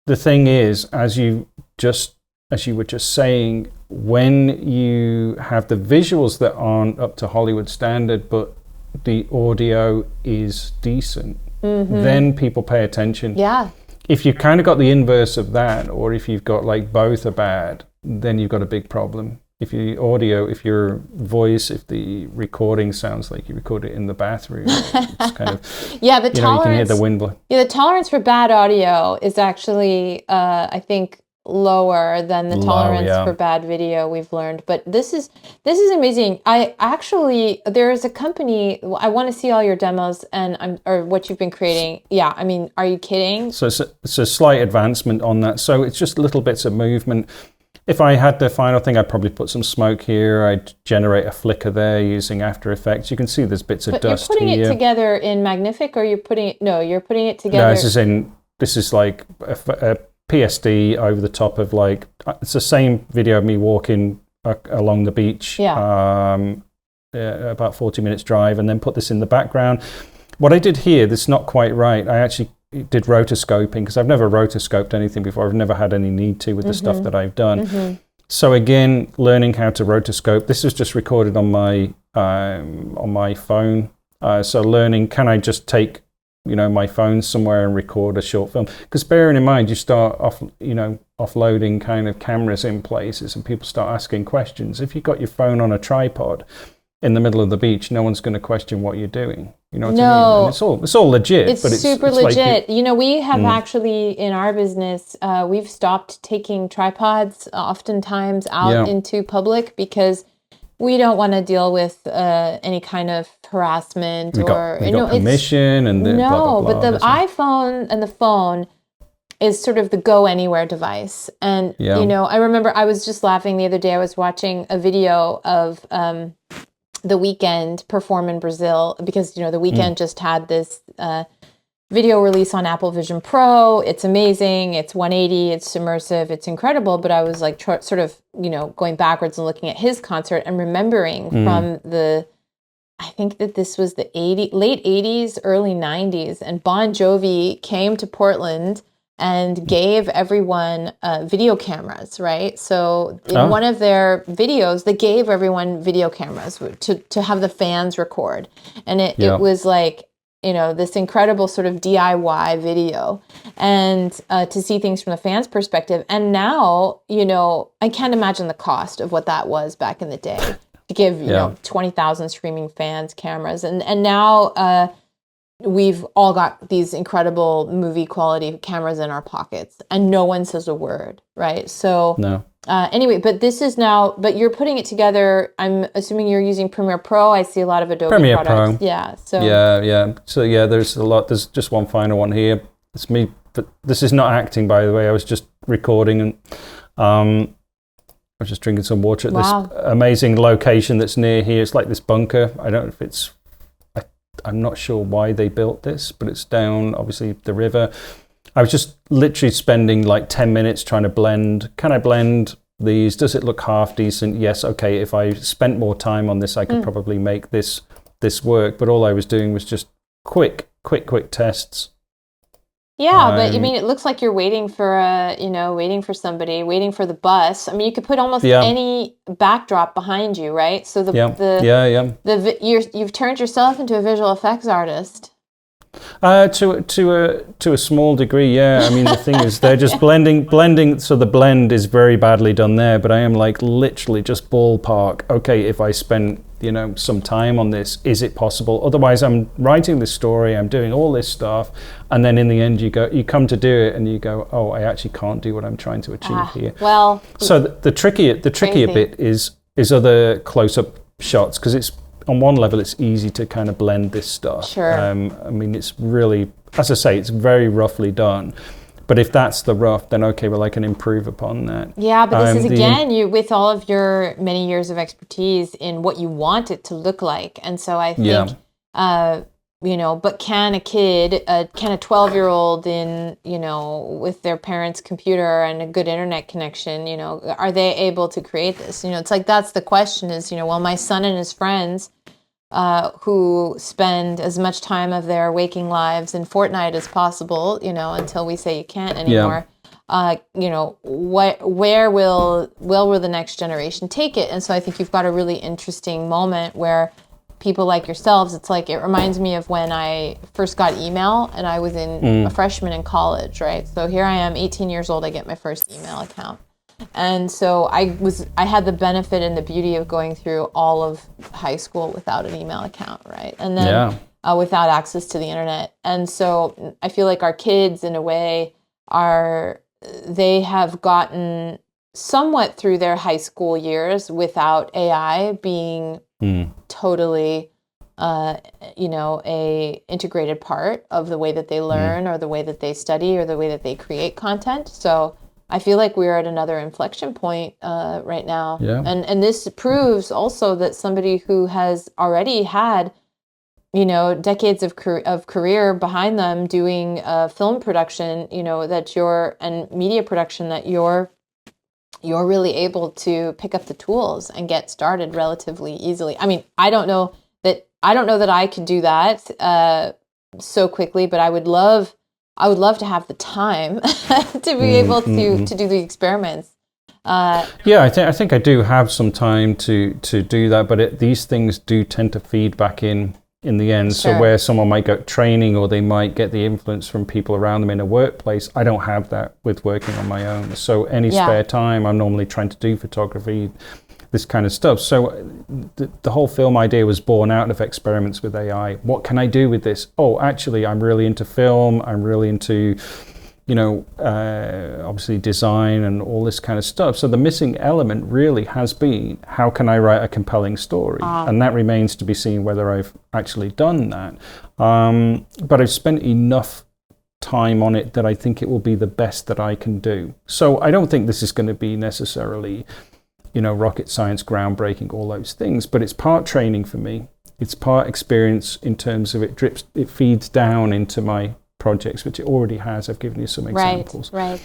the thing is, as you were just saying, when you have the visuals that aren't up to Hollywood standard, but the audio is decent, then people pay attention. Yeah. If you kind of got the inverse of that, or if you've got like both are bad, then you've got a big problem. If your voice, if the recording sounds like you record it in the bathroom, it's kind of the tolerance. You can hear the wind blow. Yeah, the tolerance for bad audio is actually, I think, lower than the tolerance for bad video, we've learned. But this is amazing. There is a company, I want to see all your demos or what you've been creating. Yeah, I mean, are you kidding? So it's a slight advancement on that. So it's just little bits of movement. If I had the final thing, I'd probably put some smoke here. I'd generate a flicker there using After Effects. You can see there's bits of dust here. You're putting it together in Magnific, or you're putting it together. No, this is like a PSD over the top of, like, it's the same video of me walking along the beach, about 40 minutes drive, and then put this in the background. What I did here, that's not quite right. I actually did rotoscoping, because I've never rotoscoped anything before. I've never had any need to with the stuff that I've done. So again, learning how to rotoscope. This was just recorded on my phone. So learning, can I just take my phone somewhere and record a short film? Because bearing in mind, you start off, offloading kind of cameras in places, and people start asking questions. If you've got your phone on a tripod in the middle of the beach, no one's going to question what you're doing. You know what I mean? And it's all legit. It's super legit. Like we have actually, in our business, we've stopped taking tripods oftentimes out into public, because we don't want to deal with any kind of harassment we got permission and blah, blah, blah, but the iPhone and the phone is sort of the go anywhere device. And I remember I was just laughing the other day. I was watching a video of The Weeknd perform in Brazil, because The Weeknd just had this video release on Apple Vision Pro. It's amazing. It's 180. It's immersive. It's incredible. But I was like sort of, going backwards and looking at his concert and remembering from I think that this was the late 80s, early 90s. And Bon Jovi came to Portland and gave everyone video cameras, right? So in one of their videos, they gave everyone video cameras to have the fans record. And it was like, this incredible sort of DIY video, and to see things from the fans' perspective. And now, I can't imagine the cost of what that was back in the day, to give, 20,000 screaming fans cameras. And now we've all got these incredible movie quality cameras in our pockets, and no one says a word, right? So no. Anyway, but you're putting it together. I'm assuming you're using Premiere Pro. I see a lot of Adobe Premiere products. Pro. Yeah. So So there's a lot. There's just one final one here. It's me, but this is not acting, by the way. I was just recording, and I was just drinking some water at this amazing location that's near here. It's like this bunker. I don't know if it's. I'm not sure why they built this, but it's down, obviously, the river. I was just literally spending like 10 minutes trying to blend. Can I blend these? Does it look half decent? Yes. Okay. If I spent more time on this, I could probably make this work. But all I was doing was just quick tests. Yeah, but I mean, it looks like you're waiting for somebody, waiting for the bus. I mean, you could put almost any backdrop behind you, right? So you've turned yourself into a visual effects artist. To a small degree, yeah. I mean, the thing is, they're just blending. So the blend is very badly done there, but I am like literally just ballpark. Okay, if I spent some time on this. Is it possible? Otherwise, I'm writing this story, I'm doing all this stuff, and then in the end, you come to do it, and you go, oh, I actually can't do what I'm trying to achieve here. Well, so the trickier bit is other close-up shots, because it's on one level it's easy to kind of blend this stuff. Sure. I mean, it's really, as I say, it's very roughly done. But if that's the rough, then okay, well, I can improve upon that. Yeah, but this is, again, you with all of your many years of expertise in what you want it to look like. And so I think, but can a 12-year-old in, with their parents' computer and a good internet connection, are they able to create this? It's like, that's the question is, well, my son and his friends who spend as much time of their waking lives in Fortnite as possible, until we say you can't anymore. Where will the next generation take it? And so I think you've got a really interesting moment where people like yourselves, it's like, it reminds me of when I first got email and I was a freshman in college, right? So here I am, 18 years old, I get my first email account. And so I had the benefit and the beauty of going through all of high school without an email account, right? And then without access to the internet. And so I feel like our kids, in a way, they have gotten somewhat through their high school years without AI being totally, a integrated part of the way that they learn or the way that they study or the way that they create content. So I feel like we're at another inflection point right now. Yeah. And this proves also that somebody who has already had, decades of career behind them doing film production, and media production, that you're really able to pick up the tools and get started relatively easily. I mean, I don't know that I could do that so quickly, but I would love to have the time to be able to do the experiments. I think I do have some time to do that, but these things do tend to feed back in the end. Sure. So where someone might get training or they might get the influence from people around them in a workplace, I don't have that with working on my own. So any spare time, I'm normally trying to do photography, this kind of stuff. So the whole film idea was born out of experiments with AI. What can I do with this? Oh, actually, I'm really into film. I'm really into, obviously design and all this kind of stuff. So the missing element really has been, how can I write a compelling story? And that remains to be seen whether I've actually done that. But I've spent enough time on it that I think it will be the best that I can do. So I don't think this is going to be necessarily rocket science, groundbreaking, all those things, but it's part training for me. It's part experience in terms of it feeds down into my projects, which it already has. I've given you some examples. Right.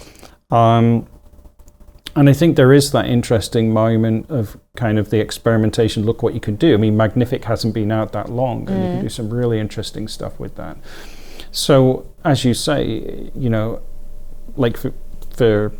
And I think there is that interesting moment of kind of the experimentation, look what you can do. I mean, Magnific hasn't been out that long, and you can do some really interesting stuff with that. So, as you say, like for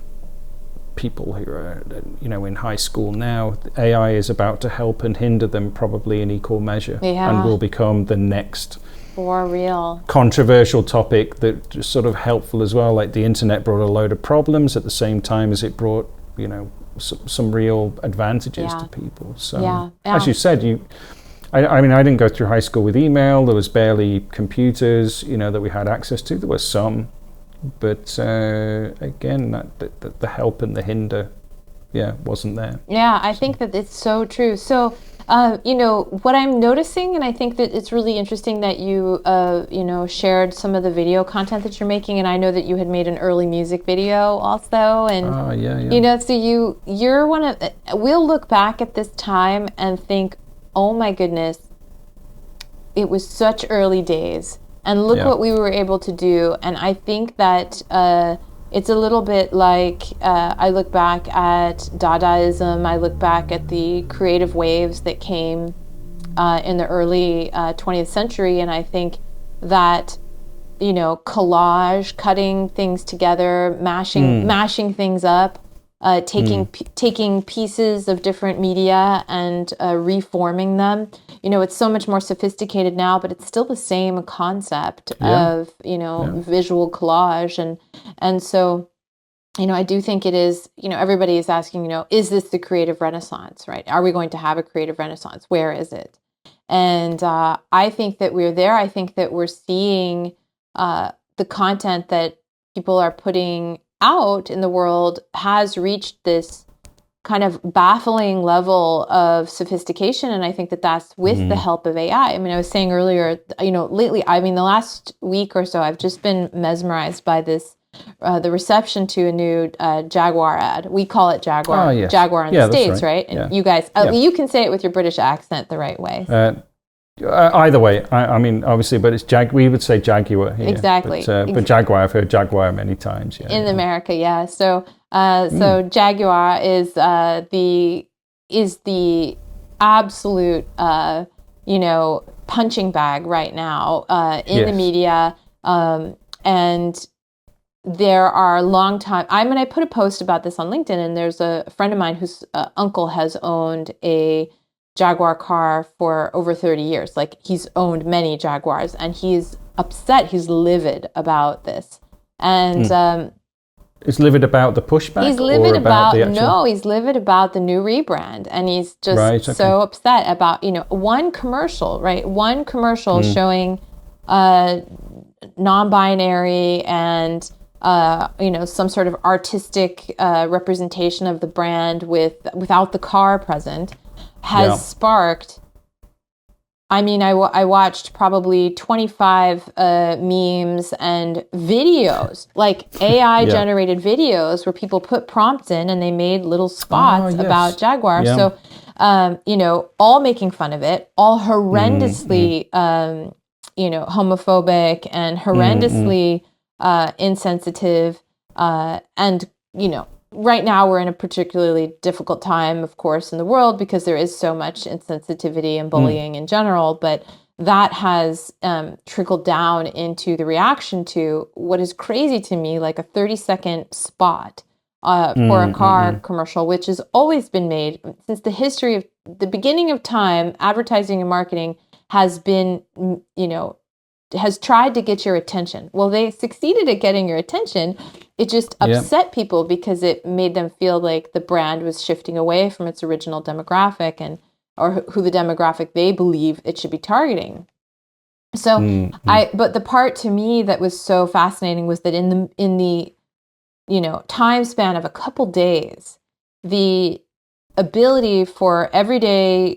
people who are, in high school now, AI is about to help and hinder them probably in equal measure, and will become the next for real controversial topic that is sort of helpful as well. Like the internet brought a load of problems at the same time as it brought, some real advantages to people. So as you said, I mean, I didn't go through high school with email. There was barely computers, that we had access to. There was some, but again, that the help and the hinder, wasn't there. Yeah, I think that it's so true. So, what I'm noticing, and I think that it's really interesting that you, shared some of the video content that you're making, and I know that you had made an early music video also, and so you're one of. We'll look back at this time and think, oh my goodness, it was such early days. And look what we were able to do. And I think that it's a little bit like I look back at Dadaism. I look back at the creative waves that came in the early 20th century. And I think that, collage, cutting things together, mashing things up, taking pieces of different media and reforming them. It's so much more sophisticated now, but it's still the same concept of, visual collage. And so I do think it is, everybody is asking, is this the creative renaissance, right? Are we going to have a creative renaissance? Where is it? And I think that we're there. I think that we're seeing the content that people are putting out in the world has reached this kind of baffling level of sophistication. And I think that that's with the help of AI. I mean, I was saying earlier, lately, the last week or so, I've just been mesmerized by this, the reception to a new Jaguar ad. We call it Jaguar. Oh, yes. Jaguar in the States, right? And yeah. you guys, you can say it with your British accent the right way. Either way, I mean, obviously, but it's we would say Jaguar here. Exactly. But Jaguar, I've heard Jaguar many times. Yeah. In America, yeah. So, so Jaguar is the absolute, punching bag right now in the media, and there are long time. I put a post about this on LinkedIn, and there's a friend of mine whose uncle has owned a Jaguar car for over 30 years. Like, he's owned many Jaguars, and he's upset. He's livid about this. And is livid about the pushback? He's livid about the actual... No, he's livid about the new rebrand, and he's just so upset about one commercial, right? One commercial showing non-binary and some sort of artistic representation of the brand without the car present has sparked. I mean, I watched probably 25 memes and videos, like AI-generated videos where people put prompts in and they made little spots about Jaguar. Yeah. So, all making fun of it, all horrendously, homophobic and horrendously insensitive. And, right now we're in a particularly difficult time, of course, in the world because there is so much insensitivity and bullying in general, but that has trickled down into the reaction to what is crazy to me, like a 30-second spot for a car commercial, which has always been made since the history of the beginning of time. Advertising and marketing has been, has tried to get your attention. Well, they succeeded at getting your attention. It just upset people because it made them feel like the brand was shifting away from its original demographic or who the demographic they believe it should be targeting. So but the part to me that was so fascinating was that in the time span of a couple days, the ability for everyday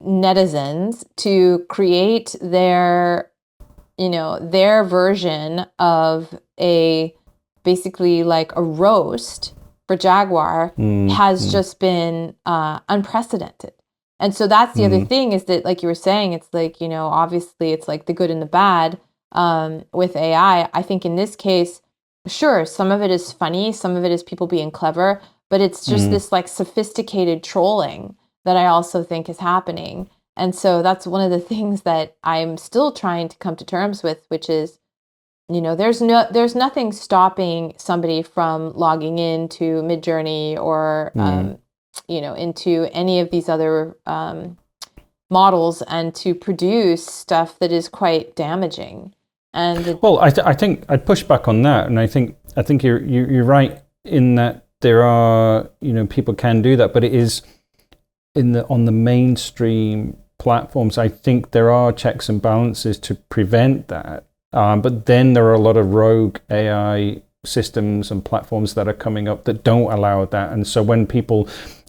netizens to create their version of basically like a roast for Jaguar has just been unprecedented. And so that's the other thing is that, like you were saying, it's like, obviously it's like the good and the bad with AI. I think in this case, sure, some of it is funny, some of it is people being clever, but it's just this like sophisticated trolling that I also think is happening. And so that's one of the things that I'm still trying to come to terms with, which is, there's nothing stopping somebody from logging into Midjourney or, into any of these other models and to produce stuff that is quite damaging. And I think I'd push back on that, and I think you're right in that there are people can do that, but it is on the mainstream platforms. I think there are checks and balances to prevent that. But then there are a lot of rogue AI systems and platforms that are coming up that don't allow that. And so when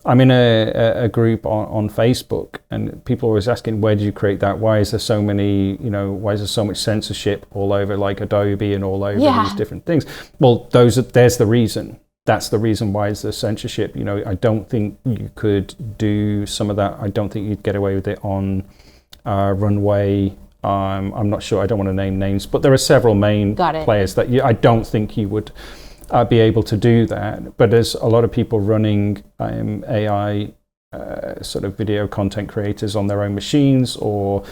I'm in a group on Facebook, and people are always asking, where did you create that? Why is there so many, why is there so much censorship all over, like Adobe and all over these different things? Well, there's the reason. That's the reason why is the censorship. I don't think you could do some of that. I don't think you'd get away with it on Runway. I'm not sure. I don't want to name names, but there are several main players that I don't think you would be able to do that. But there's a lot of people running AI sort of video content creators on their own machines or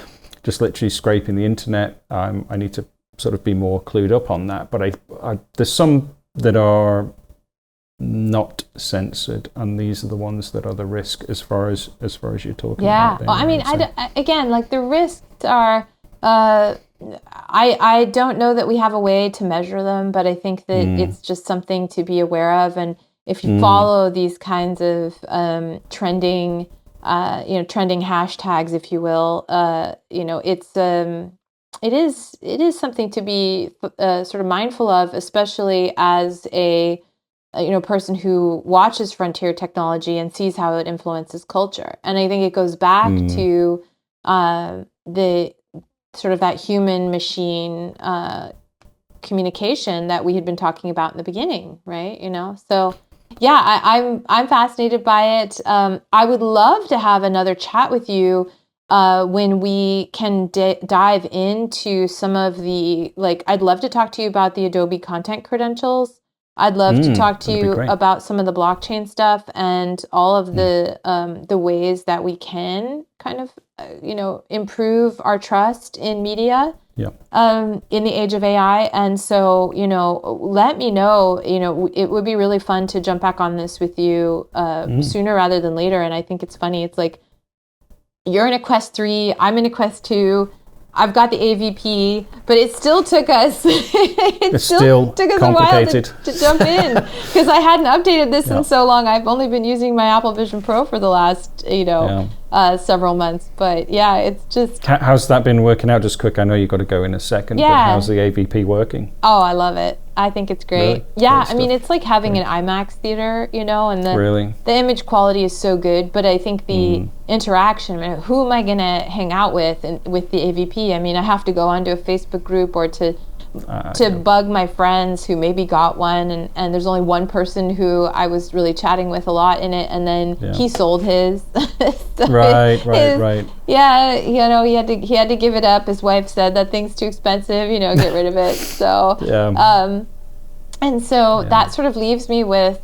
just literally scraping the internet. I need to sort of be more clued up on that. But there's some that are not censored, and these are the ones that are the risk as far as you're talking about. Well, I mean, again, like the risks are I don't know that we have a way to measure them, but I think that it's just something to be aware of. And if you follow these kinds of trending hashtags, if you will, it is something to be sort of mindful of, especially as a person who watches frontier technology and sees how it influences culture. And I think it goes back to the sort of that human machine communication that we had been talking about in the beginning, right? So yeah, I'm fascinated by it. I would love to have another chat with you when we can dive into some of the, I'd love to talk to you about the Adobe content credentials. I'd love to talk to you about some of the blockchain stuff and all of the ways that we can kind of, improve our trust in media. Yeah. In the age of AI. And so, let me know, it would be really fun to jump back on this with you sooner rather than later. And I think it's funny. It's like, you're in a Quest 3, I'm in a Quest 2. I've got the AVP, but it still took us. it still took us a while to jump in because I hadn't updated this in so long. I've only been using my Apple Vision Pro for the last, several months. But yeah, it's just. How's that been working out? Just quick. I know you've got to go in a second. Yeah. But how's the AVP working? Oh, I love it. I think it's great. Really? Yeah, I mean, it's like having an IMAX theater, and the image quality is so good. But I think the interaction, who am I going to hang out with with the AVP? I mean, I have to go onto a Facebook group or to bug my friends who maybe got one. And there's only one person who I was really chatting with a lot in it. And then he sold his. So right. Yeah, he had to give it up. His wife said that thing's too expensive, get rid of it. So, and so that sort of leaves me with,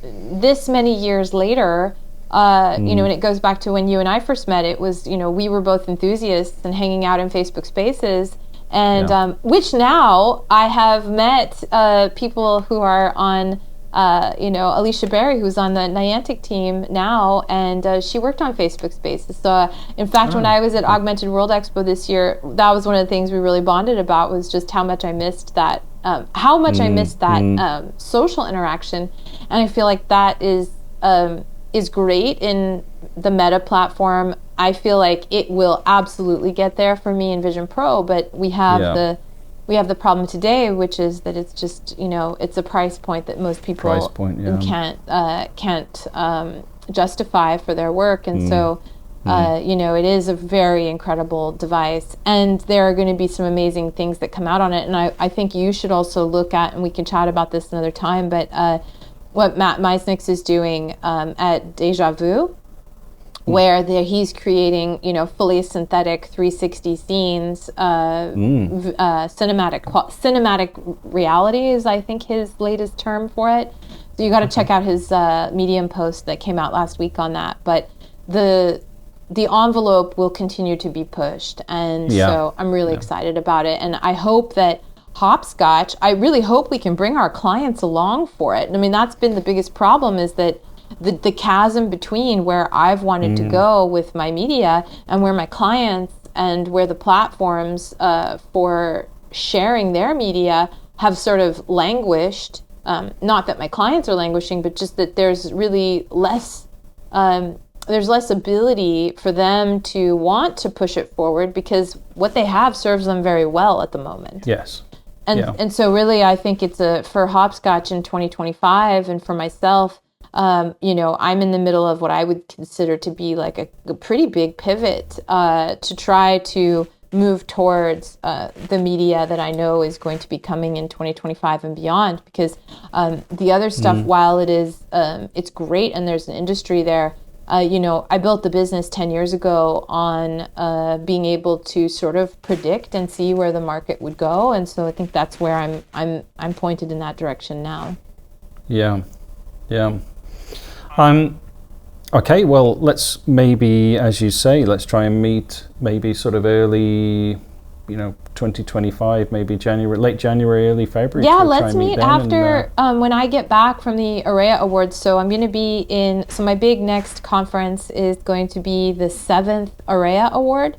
this many years later, and it goes back to when you and I first met. It was, we were both enthusiasts and hanging out in Facebook Spaces, and which now I have met people who are on. Alicia Berry, who's on the Niantic team now, and she worked on Facebook Spaces. So, in fact, when I was at Augmented World Expo this year, that was one of the things we really bonded about, was just how much I missed that, social interaction. And I feel like that is great in the Meta platform. I feel like it will absolutely get there for me in Vision Pro, but we have the problem today, which is that it's just, it's a price point that most people can't justify for their work. And so, it is a very incredible device. And there are going to be some amazing things that come out on it. And I think you should also look at, and we can chat about this another time, but what Matt Meisniks is doing at Deja Vu, where he's creating, fully synthetic 360 scenes, cinematic reality is, I think, his latest term for it. So you got to check out his Medium post that came out last week on that. But the envelope will continue to be pushed, and so I'm really excited about it. And I hope that Hopscotch, I really hope we can bring our clients along for it. I mean, that's been the biggest problem, is that the chasm between where I've wanted to go with my media and where my clients and where the platforms for sharing their media have sort of languished. Not that my clients are languishing, but just that there's really less ability for them to want to push it forward, because what they have serves them very well at the moment. Yes. And so really, I think it's for Hopscotch in 2025, and for myself, I'm in the middle of what I would consider to be like a pretty big pivot to try to move towards the media that I know is going to be coming in 2025 and beyond. Because the other stuff, while it is, it's great and there's an industry there, I built the business 10 years ago on being able to sort of predict and see where the market would go. And so I think that's where I'm pointed in that direction now. Yeah. Okay, well, let's maybe, as you say, let's try and meet maybe sort of early, 2025, maybe late January, early February. Yeah, let's meet after when I get back from the Aurea Awards. So I'm going to be so my big next conference is going to be the 7th Aurea Award.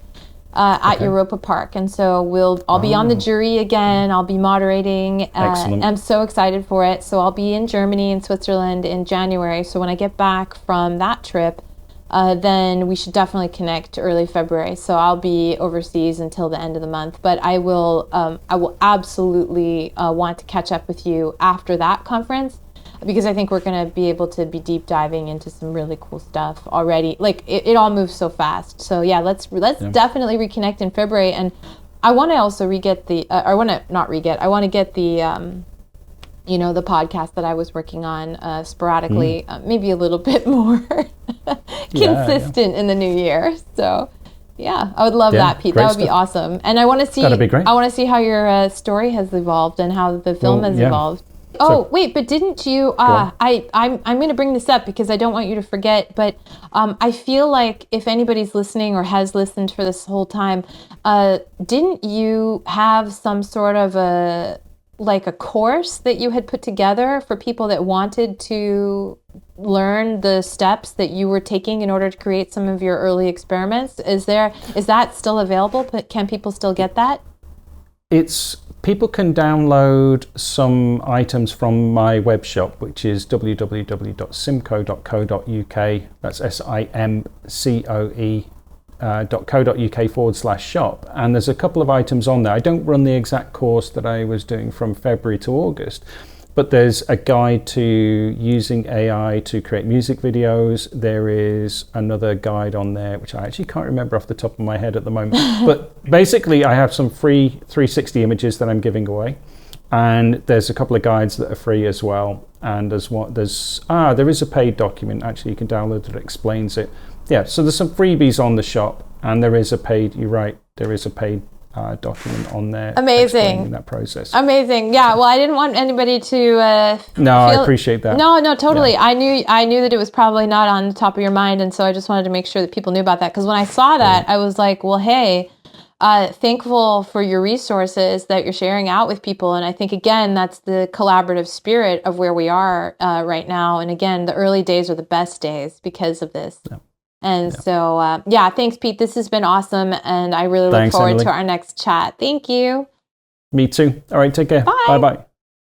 at Europa Park. And so I'll be on the jury again. I'll be moderating. Excellent. I'm so excited for it. So I'll be in Germany and Switzerland in January. So when I get back from that trip, then we should definitely connect early February. So I'll be overseas until the end of the month. But I will absolutely want to catch up with you after that conference, because I think we're going to be able to be deep diving into some really cool stuff already. Like it all moves so fast. So yeah, let's definitely reconnect in February. And I want to also get the the podcast that I was working on sporadically, maybe a little bit more consistent in the new year. So yeah, I would love that, Pete. That would be awesome. And I want to see, that'd be great. I want to see how your story has evolved and how the film has evolved. Oh, wait, but didn't you, I'm going to bring this up because I don't want you to forget, but I feel like if anybody's listening or has listened for this whole time, didn't you have some sort of a course that you had put together for people that wanted to learn the steps that you were taking in order to create some of your early experiments? Is that still available? Can people still get that? People can download some items from my web shop, which is www.simcoe.co.uk. That's simcoe.co.uk/shop. And there's a couple of items on there. I don't run the exact course that I was doing from February to August, but there's a guide to using AI to create music videos. There is another guide on there, which I actually can't remember off the top of my head at the moment. But basically, I have some free 360 images that I'm giving away. And there's a couple of guides that are free as well. And there is a paid document, actually, you can download that explains it. Yeah, so there's some freebies on the shop, and there is a paid, you're right, there is a paid document on there. Amazing. That process. Amazing. Yeah. Well, I didn't want anybody to. I appreciate that. No, totally. Yeah. I knew that it was probably not on the top of your mind, and so I just wanted to make sure that people knew about that. Because when I saw that, I was like, well, hey, thankful for your resources that you're sharing out with people. And I think again, that's the collaborative spirit of where we are right now. And again, the early days are the best days because of this. Yeah. And so, thanks, Pete. This has been awesome. And I really look forward to our next chat. Thank you. Me too. All right, take care. Bye. Bye-bye.